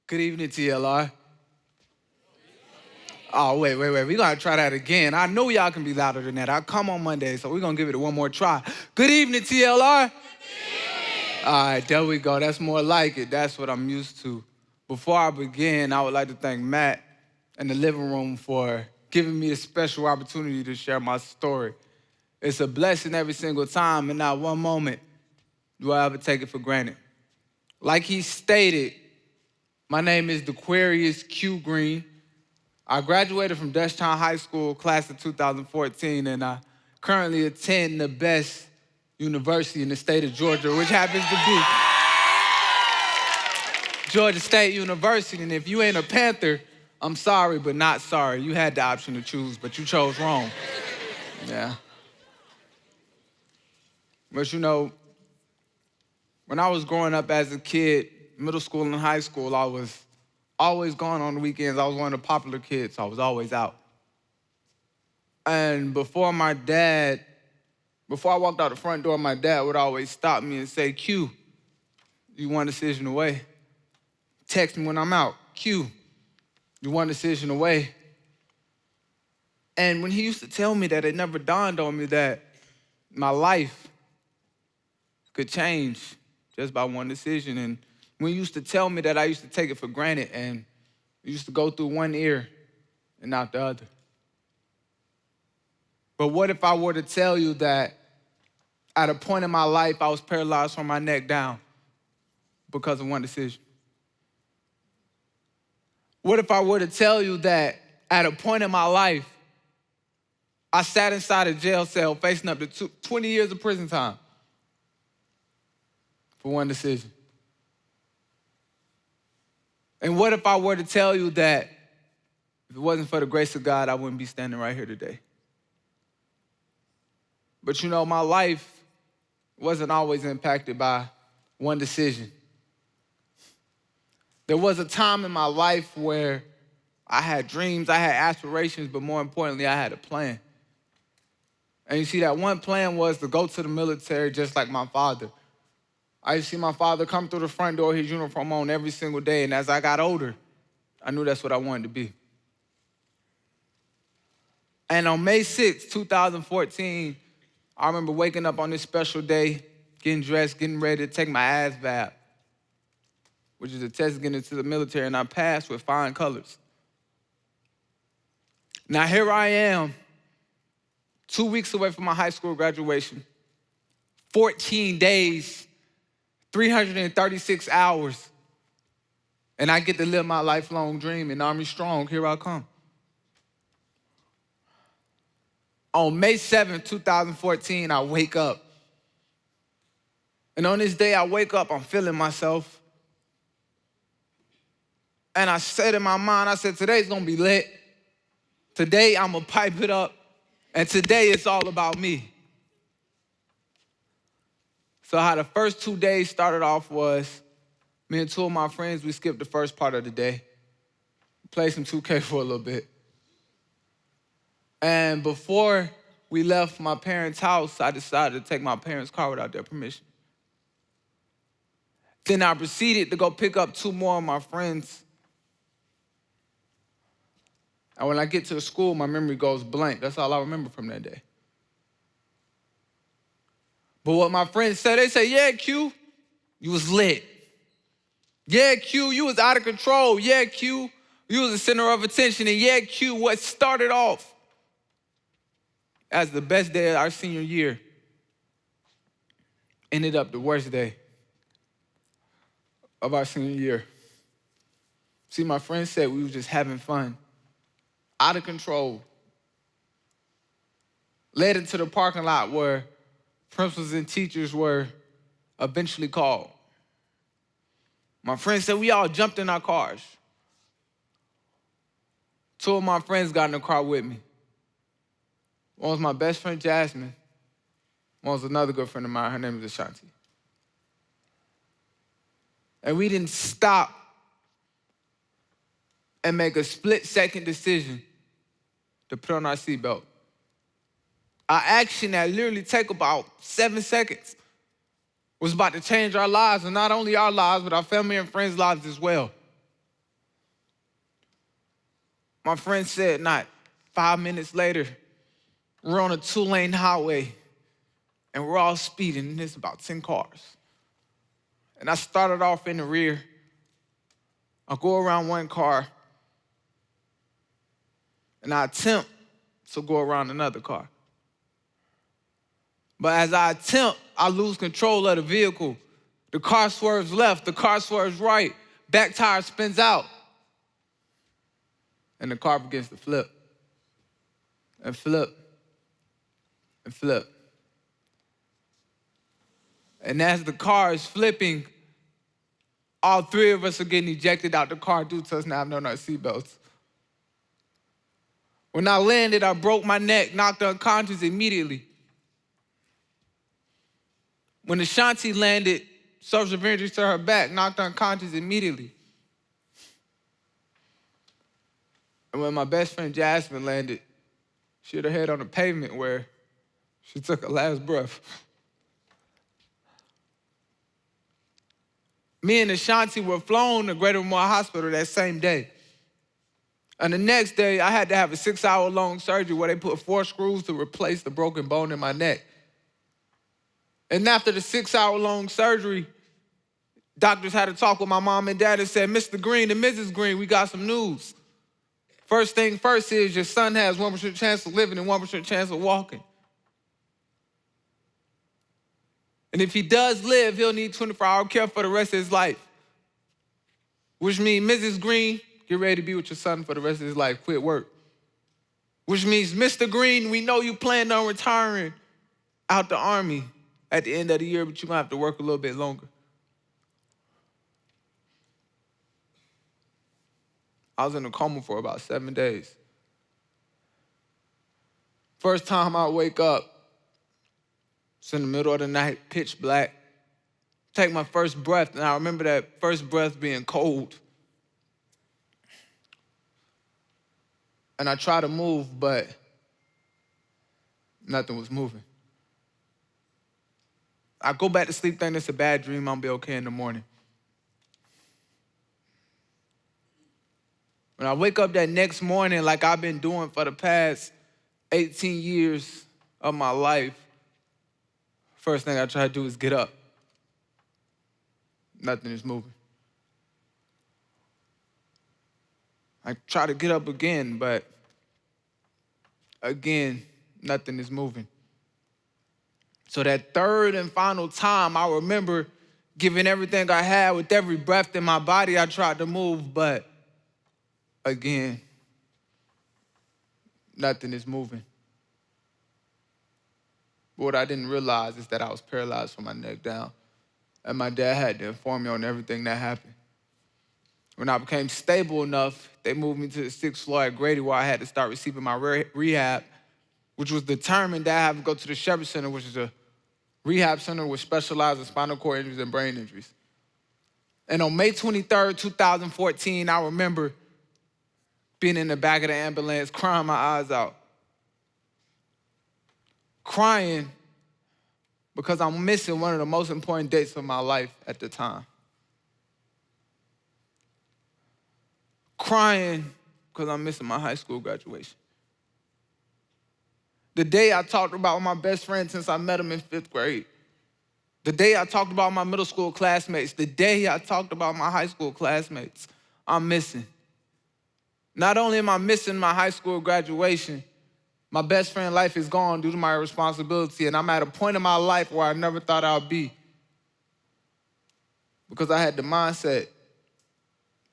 Good evening, TLR. Oh, wait. We gotta try that again. I know y'all can be louder than that. I come on Monday, so we're gonna give it one more try. Good evening, TLR. All right, there we go. That's more like it. That's what I'm used to. Before I begin, I would like to thank Matt and the living room for giving me the special opportunity to share my story. It's a blessing every single time, and not one moment do I ever take it for granted. Like he stated, my name is Dequarius Q. Green. I graduated from Dutchtown High School, class of 2014, and I currently attend the best university in the state of Georgia, which happens to be Georgia State University. And if you ain't a Panther, I'm sorry, but not sorry. You had the option to choose, but you chose wrong. Yeah. But you know, when I was growing up as a kid, middle school and high school, I was always gone on the weekends. I was one of the popular kids, so I was always out. And before I walked out the front door, my dad would always stop me and say, Q, you one decision away. Text me when I'm out. Q, you one decision away. And when he used to tell me that, it never dawned on me that my life could change just by one decision. And when he used to tell me that, I used to take it for granted, and it used to go through one ear and out the other. But what if I were to tell you that at a point in my life, I was paralyzed from my neck down because of one decision? What if I were to tell you that at a point in my life, I sat inside a jail cell facing up to 20 years of prison time for one decision? And what if I were to tell you that if it wasn't for the grace of God, I wouldn't be standing right here today? But you know, my life wasn't always impacted by one decision. There was a time in my life where I had dreams, I had aspirations, but more importantly, I had a plan. And you see, that one plan was to go to the military just like my father. I used to see my father come through the front door, his uniform on every single day, and as I got older, I knew that's what I wanted to be. And on May 6, 2014, I remember waking up on this special day, getting dressed, getting ready to take my ASVAB, which is a test to get into the military, and I passed with flying colors. Now here I am, 2 weeks away from my high school graduation, 14 days, 336 hours, and I get to live my lifelong dream in Army Strong. Here I come. On May 7th, 2014, I wake up. And on this day I wake up, I'm feeling myself. And I said in my mind, I said, today's gonna be lit. Today I'm gonna pipe it up. And today it's all about me. So how the first 2 days started off was, me and two of my friends, we skipped the first part of the day. Played some 2K for a little bit. And before we left my parents' house, I decided to take my parents' car without their permission. Then I proceeded to go pick up two more of my friends. And when I get to the school, my memory goes blank. That's all I remember from that day. But what my friends said, they say, yeah, Q, you was lit. Yeah, Q, you was out of control. Yeah, Q, you was the center of attention. And yeah, Q, what started off as the best day of our senior year ended up the worst day of our senior year. See, my friends said we were just having fun, out of control. Led into the parking lot where principals and teachers were eventually called. My friends said we all jumped in our cars. Two of my friends got in the car with me. One was my best friend, Jasmine. One was another good friend of mine. Her name is Ashanti. And we didn't stop and make a split-second decision to put on our seatbelt. Our action that literally took about 7 seconds was about to change our lives, and not only our lives, but our family and friends' lives as well. My friend said not 5 minutes later, we're on a 2-lane highway and we're all speeding, and there's about 10 cars. And I started off in the rear. I go around one car and I attempt to go around another car. But as I attempt, I lose control of the vehicle. The car swerves left, the car swerves right, back tire spins out, and the car begins to flip and flip and flip. And as the car is flipping, all three of us are getting ejected out the car due to us not having on our seatbelts. When I landed, I broke my neck, knocked unconscious immediately. When Ashanti landed, suffered severe injuries to her back, knocked unconscious immediately. And when my best friend Jasmine landed, she hit her head on the pavement where she took her last breath. Me and Ashanti were flown to Greater Memorial Hospital that same day. And the next day, I had to have a 6-hour-long surgery where they put 4 screws to replace the broken bone in my neck. And after the 6-hour-long surgery, doctors had to talk with my mom and dad and said, Mr. Green and Mrs. Green, we got some news. First thing first is your son has 1% chance of living and 1% chance of walking. And if he does live, he'll need 24-hour care for the rest of his life. Which means, Mrs. Green, get ready to be with your son for the rest of his life. Quit work. Which means, Mr. Green, we know you plan on retiring out the Army at the end of the year, but you're going to have to work a little bit longer. I was in a coma for about 7 days. First time I wake up, it's in the middle of the night, pitch black. Take my first breath, and I remember that first breath being cold. And I tried to move, but nothing was moving. I go back to sleep thinking it's a bad dream, I'll be okay in the morning. When I wake up that next morning, like I've been doing for the past 18 years of my life, first thing I try to do is get up. Nothing is moving. I try to get up again, but again, nothing is moving. So that third and final time, I remember giving everything I had with every breath in my body. I tried to move, but again, nothing is moving. But what I didn't realize is that I was paralyzed from my neck down. And my dad had to inform me on everything that happened. When I became stable enough, they moved me to the 6th floor at Grady where I had to start receiving my rehab, which was determined that I had to go to the Shepherd Center, which is a rehab center which specializes in spinal cord injuries and brain injuries. And on May 23rd, 2014, I remember being in the back of the ambulance, crying my eyes out. Crying because I'm missing one of the most important dates of my life at the time. Crying because I'm missing my high school graduation. The day I talked about my best friend since I met him in 5th grade. The day I talked about my middle school classmates. The day I talked about my high school classmates. I'm missing. Not only am I missing my high school graduation, my best friend's life is gone due to my irresponsibility, and I'm at a point in my life where I never thought I'd be. Because I had the mindset,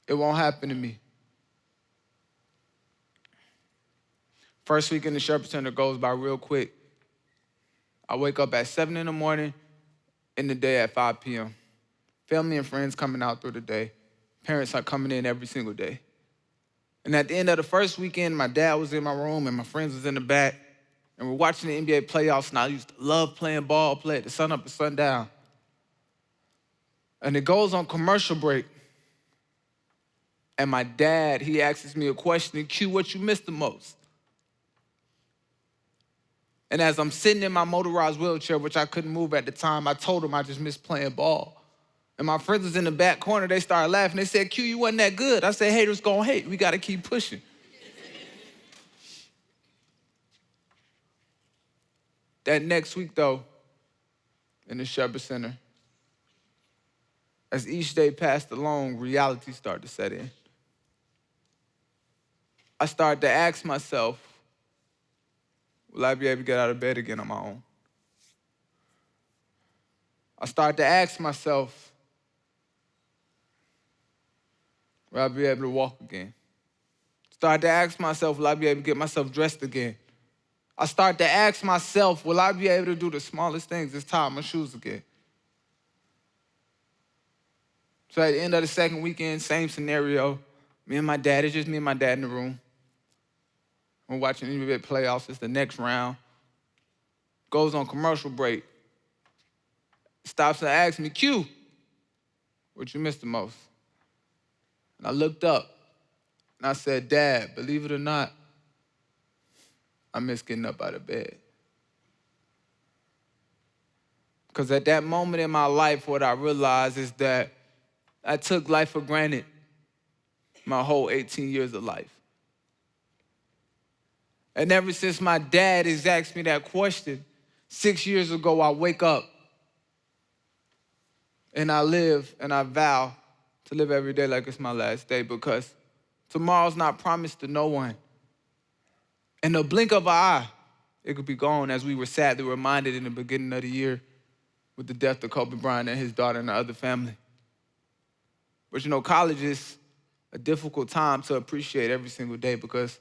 it won't happen to me. First week in the Shepherd Center goes by real quick. I wake up at 7 in the morning, end the day at 5 p.m. Family and friends coming out through the day. Parents are coming in every single day. And at the end of the first weekend, my dad was in my room and my friends was in the back. And we're watching the NBA playoffs, and I used to love playing ball, play at the sun up and sun down. And it goes on commercial break. And my dad, he asks me a question, Q, what you missed the most? And as I'm sitting in my motorized wheelchair, which I couldn't move at the time, I told him I just missed playing ball. And my friends was in the back corner, they started laughing. They said, Q, you wasn't that good. I said, haters gonna hate. We gotta keep pushing. That next week, though, in the Shepherd Center, as each day passed along, reality started to set in. I started to ask myself, will I be able to get out of bed again on my own? I started to ask myself, will I be able to walk again? Started to ask myself, will I be able to get myself dressed again? I started to ask myself, will I be able to do the smallest things, just tie my shoes again? So at the end of the second weekend, same scenario. Me and my dad, it's just me and my dad in the room. We're watching the NBA playoffs. It's the next round. Goes on commercial break. Stops and asks me, Q, what you missed the most? And I looked up and I said, Dad, believe it or not, I miss getting up out of bed. Because at that moment in my life, what I realized is that I took life for granted my whole 18 years of life. And ever since my dad has asked me that question, 6 years ago, I wake up and I live and I vow to live every day like it's my last day, because tomorrow's not promised to no one. In the blink of an eye, it could be gone, as we were sadly reminded in the beginning of the year with the death of Kobe Bryant and his daughter and the other family. But you know, college is a difficult time to appreciate every single day, because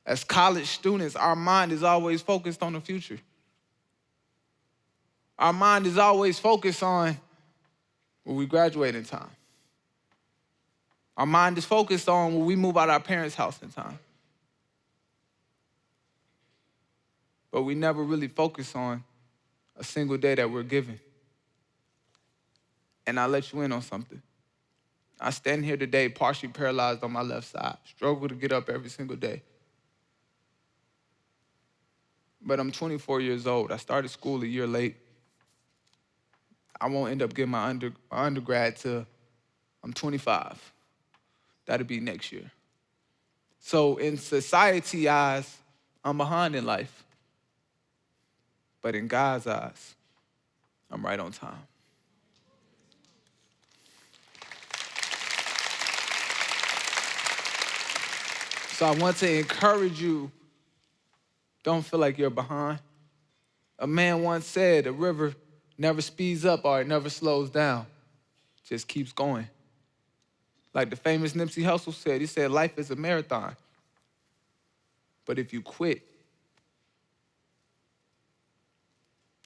as college students, our mind is always focused on the future. Our mind is always focused on will we graduate in time. Our mind is focused on will we move out of our parents' house in time. But we never really focus on a single day that we're given. And I'll let you in on something. I stand here today partially paralyzed on my left side, struggle to get up every single day. But I'm 24 years old. I started school a year late. I won't end up getting my undergrad till I'm 25. That'll be next year. So in society eyes, I'm behind in life. But in God's eyes, I'm right on time. So I want to encourage you, don't feel like you're behind. A man once said, a river never speeds up or it never slows down, it just keeps going. Like the famous Nipsey Hussle said, he said, life is a marathon. But if you quit,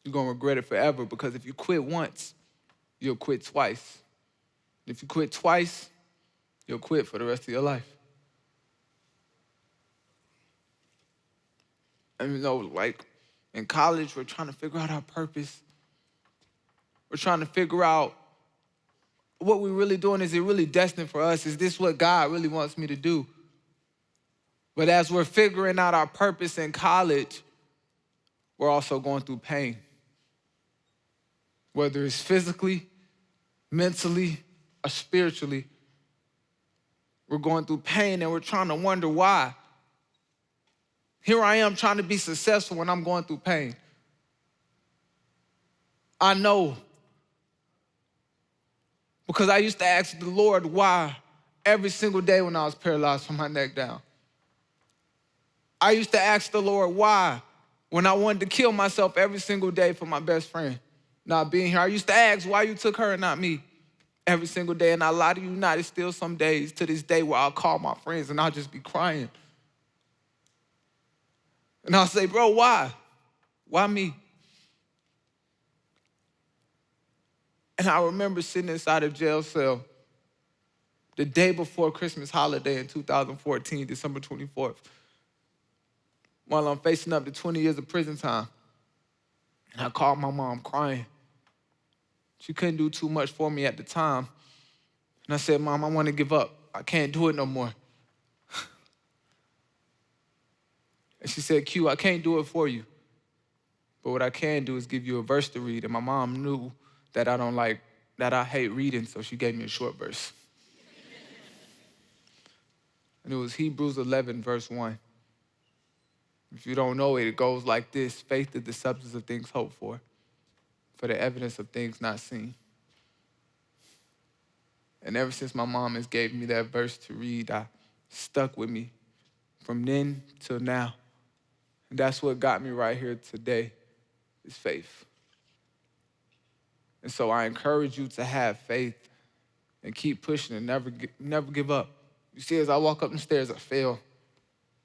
you're gonna regret it forever, because if you quit once, you'll quit twice. If you quit twice, you'll quit for the rest of your life. And you know, like in college, we're trying to figure out our purpose. We're trying to figure out what we're really doing. Is it really destined for us? Is this what God really wants me to do? But as we're figuring out our purpose in college, we're also going through pain. Whether it's physically, mentally, or spiritually, we're going through pain and we're trying to wonder why. Here I am trying to be successful when I'm going through pain. I know, because I used to ask the Lord why every single day when I was paralyzed from my neck down. I used to ask the Lord why when I wanted to kill myself every single day for my best friend not being here. I used to ask why you took her and not me every single day. And I lie to you not, it's still some days to this day where I'll call my friends and I'll just be crying. And I'll say, bro, why? Why me? And I remember sitting inside a jail cell the day before Christmas holiday in 2014, December 24th, while I'm facing up to 20 years of prison time. And I called my mom crying. She couldn't do too much for me at the time. And I said, Mom, I want to give up. I can't do it no more. And she said, Q, I can't do it for you. But what I can do is give you a verse to read. And my mom knew that I hate reading, so she gave me a short verse. And it was Hebrews 11, verse 1. If you don't know it, it goes like this. Faith is the substance of things hoped for the evidence of things not seen. And ever since my mom has gave me that verse to read, I stuck with me from then till now. And that's what got me right here today, is faith. And so I encourage you to have faith and keep pushing and never give up. You see, as I walk up the stairs, I fell.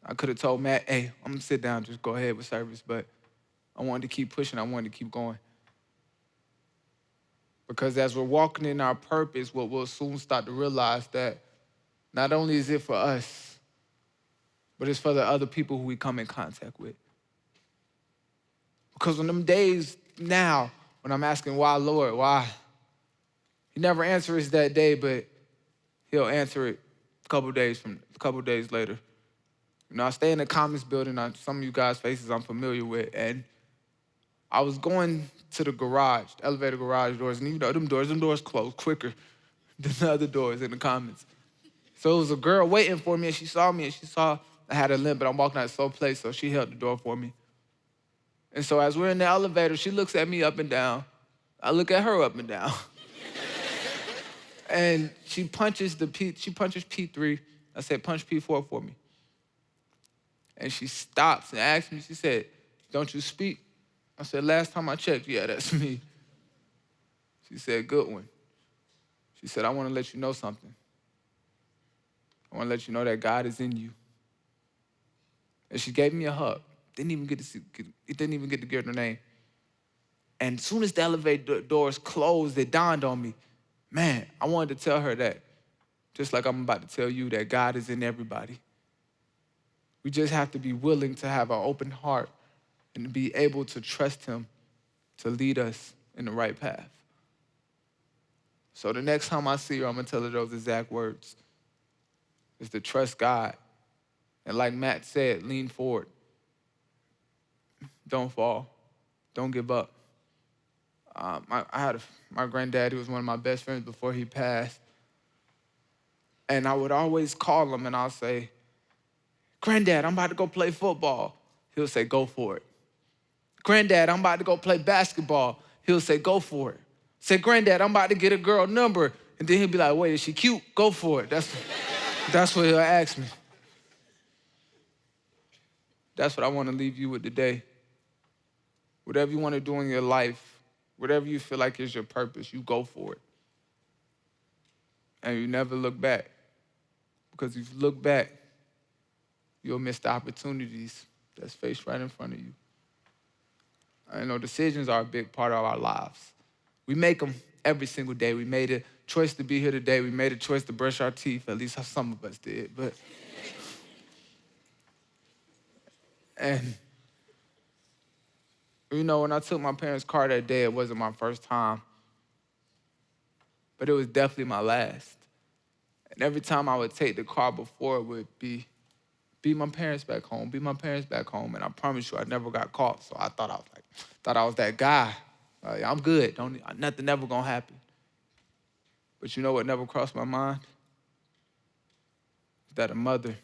I could have told Matt, hey, I'm gonna sit down, just go ahead with service, but I wanted to keep pushing, I wanted to keep going. Because as we're walking in our purpose, what we'll soon start to realize that not only is it for us, but it's for the other people who we come in contact with. Because on them days now, when I'm asking why, Lord, why? He never answers that day, but he'll answer it a couple days later. You know, I stay in the Commons building. Some of you guys' faces I'm familiar with, and I was going to the garage, the elevator garage doors, and you know, them doors close quicker than the other doors in the Commons. So it was a girl waiting for me, and she saw me, and she saw I had a limp, but I'm walking out of slow place, so she held the door for me. And so as we're in the elevator, she looks at me up and down. I look at her up and down. And she punches P3. I said, punch P4 for me. And she stops and asks me, she said, don't you speak? I said, last time I checked, yeah, that's me. She said, good one. She said, I want to let you know something. I want to let you know that God is in you. And she gave me a hug. It didn't even get to get her name. And as soon as the elevator doors closed, it dawned on me, man, I wanted to tell her that, just like I'm about to tell you, that God is in everybody. We just have to be willing to have an open heart and to be able to trust him to lead us in the right path. So the next time I see her, I'm going to tell her those exact words, is to trust God. And like Matt said, lean forward. Don't fall. Don't give up. My granddad, he was one of my best friends before he passed. And I would always call him and I'll say, Granddad, I'm about to go play football. He'll say, go for it. Granddad, I'm about to go play basketball. He'll say, go for it. Say, Granddad, I'm about to get a girl number. And then he'll be like, wait, is she cute? Go for it. That's what he'll ask me. That's what I want to leave you with today. Whatever you want to do in your life, whatever you feel like is your purpose, you go for it. And you never look back. Because if you look back, you'll miss the opportunities that's faced right in front of you. I know decisions are a big part of our lives. We make them every single day. We made a choice to be here today. We made a choice to brush our teeth. At least some of us did. And you know, when I took my parents' car that day, it wasn't my first time, but it was definitely my last. And every time I would take the car before, it would be my parents back home, be my parents back home. And I promise you, I never got caught. So I thought I was that guy. I'm good. Nothing ever gonna happen. But you know what never crossed my mind? That a mother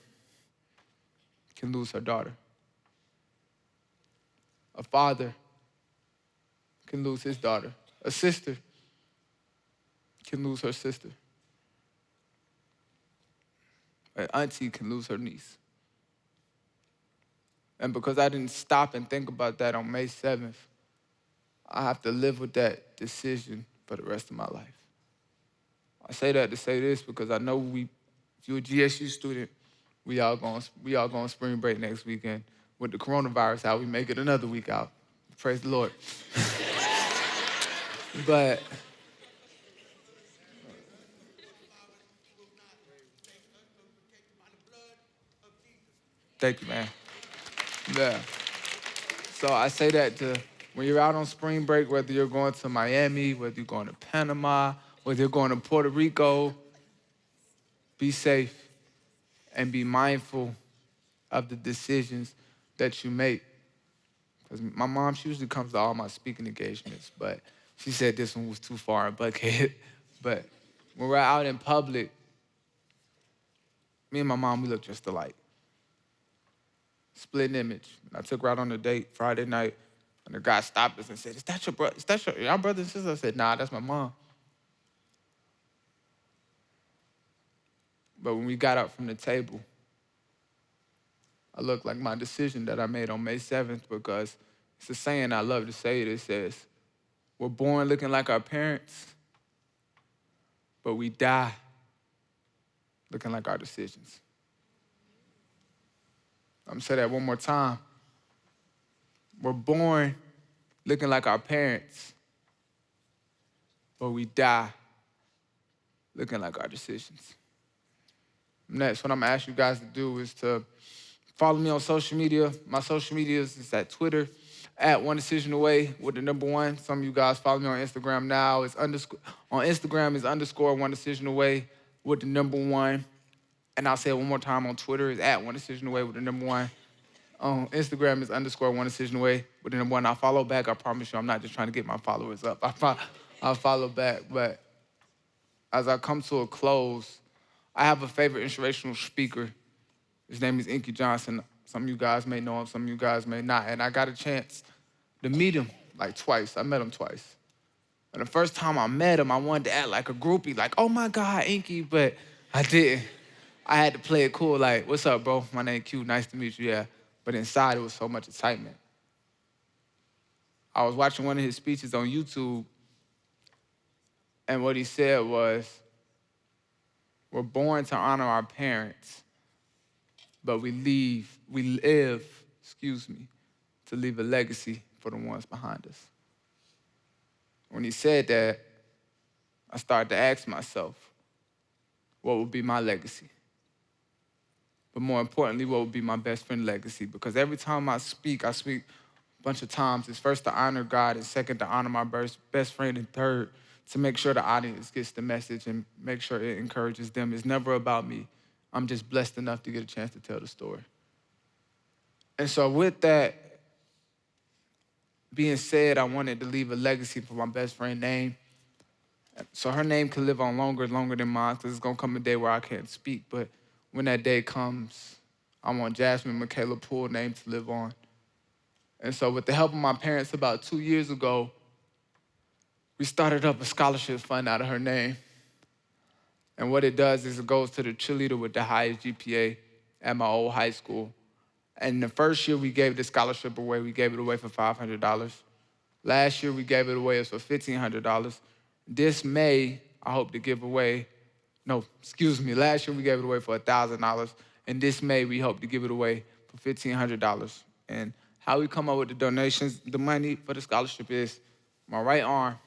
can lose her daughter. A father can lose his daughter. A sister can lose her sister. An auntie can lose her niece. And because I didn't stop and think about that on May 7th, I have to live with that decision for the rest of my life. I say that to say this because I know if you're a GSU student, we all going spring break next weekend. With the coronavirus out, we make it another week out. Praise the Lord. But thank you, man. Yeah. So I say that to when you're out on spring break, whether you're going to Miami, whether you're going to Panama, whether you're going to Puerto Rico, be safe and be mindful of the decisions that you make. Because my mom, she usually comes to all my speaking engagements, but she said this one was too far in Buckhead. But when we're out in public, me and my mom, we look just alike. split an image. And I took her out on a date Friday night, and the guy stopped us and said, "Is that your brother? Is that your brother and sister?" I said, "Nah, that's my mom." But when we got up from the table, I looked like my decision that I made on May 7th, because it's a saying I love to say it. It says, we're born looking like our parents, but we die looking like our decisions. I'm gonna say that one more time. We're born looking like our parents, but we die looking like our decisions. Next, what I'm gonna ask you guys to do is to follow me on social media. My social media is at Twitter, at One Decision Away with the number one. Some of you guys follow me on Instagram now. On Instagram is _ One Decision Away with the number one. And I'll say it one more time, on Twitter is at One Decision Away with the number one. On Instagram is _ One Decision Away with the number one. I'll follow back, I promise you. I'm not just trying to get my followers up. I'll follow back. But as I come to a close, I have a favorite inspirational speaker. His name is Inky Johnson. Some of you guys may know him, some of you guys may not. And I got a chance to meet him like twice. I met him twice. And the first time I met him, I wanted to act like a groupie, like, "Oh my God, Inky," but I didn't. I had to play it cool, like, "What's up, bro? My name Q, nice to meet you, yeah." But inside, it was so much excitement. I was watching one of his speeches on YouTube, and what he said was, we're born to honor our parents, but we live, to leave a legacy for the ones behind us. When he said that, I started to ask myself, what would be my legacy? But more importantly, what would be my best friend's legacy? Because every time I speak a bunch of times. It's first to honor God, and second to honor my best friend, and third to make sure the audience gets the message and make sure it encourages them. It's never about me. I'm just blessed enough to get a chance to tell the story. And so with that being said, I wanted to leave a legacy for my best friend's name. So her name could live on longer than mine, because it's gonna come a day where I can't speak. But when that day comes, I want Jasmine Michaela Poole name to live on. And so with the help of my parents about 2 years ago, we started up a scholarship fund out of her name. And what it does is it goes to the cheerleader with the highest GPA at my old high school. And the first year we gave the scholarship away, we gave it away for $500. Last year we gave it away for $1,500. This May, I hope to give away, last year we gave it away for $1,000. And this May we hope to give it away for $1,500. And how we come up with the donations, the money for the scholarship is my right arm.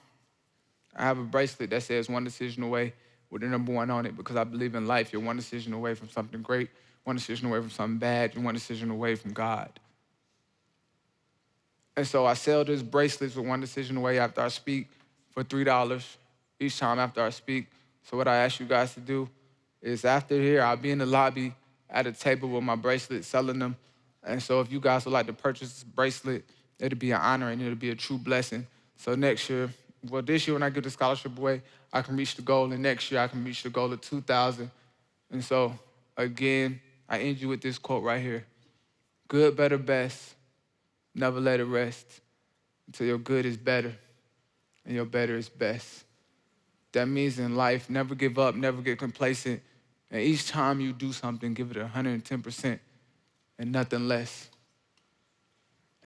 I have a bracelet that says "One Decision Away" with the number one on it, because I believe in life, you're one decision away from something great, one decision away from something bad, you're one decision away from God. And so I sell this bracelet with one decision away after I speak for $3 each time after I speak. So what I ask you guys to do is, after here, I'll be in the lobby at a table with my bracelet selling them. And so if you guys would like to purchase this bracelet, it'll be an honor and it'll be a true blessing. So next year, this year when I give the scholarship away, I can reach the goal, and next year I can reach the goal of 2,000. And so, again, I end you with this quote right here. Good, better, best. Never let it rest until your good is better and your better is best. That means in life, never give up, never get complacent. And each time you do something, give it 110% and nothing less.